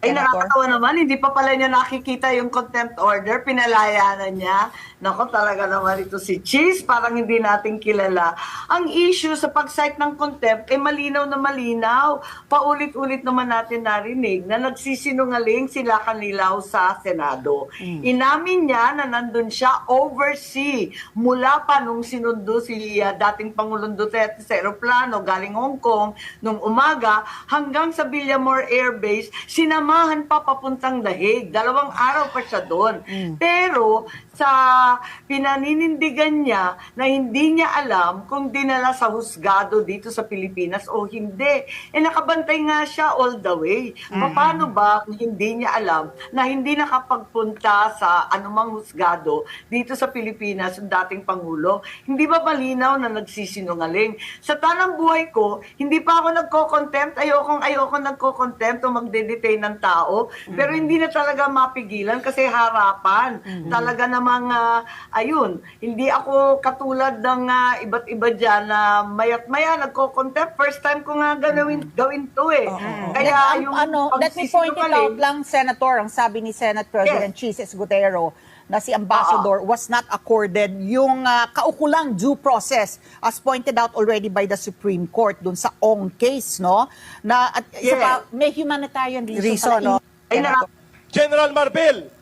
Ay, nakakatawa naman. Hindi pa pala niya nakikita yung contempt order. Pinalaya na niya. Nako, talaga naman ito si Cheese. Parang hindi natin kilala. Ang issue sa pag-cite ng contempt, malinaw na malinaw. Paulit-ulit naman natin narinig na nagsisinungaling sila Kanilaw sa Senado. Inamin niya na nandun siya overseas mula pa nung sinundo si dating Pangulong Duterte sa aeroplano galing Hong Kong nung umaga hanggang sa Villamor Air Base, sinamahan pa papuntang Dahig. 2 araw pa siya doon. Pero sa pinaninindigan niya na hindi niya alam kung dinala sa husgado dito sa Pilipinas o hindi. Nakabantay nga siya all the way. Paano ba kung hindi niya alam na hindi nakapagpunta sa anumang husgado dito sa Pilipinas ang dating Pangulo? Hindi ba malinaw na nagsisinungaling? Sa tanang buhay ko, hindi pa ako nagko-contempt. Ayoko nagko-contempt o magde-detain ng tao. Pero hindi na talaga mapigilan kasi harapan. Talaga namang, ayun, hindi ako katulad ng iba't iba dyan na maya't-maya nagko-contempt. First time ko nga gawin to eh. Kaya yung let me point it out lang, Senator, ang sabi ni Senate President Cheese Escudero, na si Ambassador was not accorded yung kaukulang due process as pointed out already by the Supreme Court dun sa Ong case, no? Na at isa pa, may humanitarian reason, General Marbil,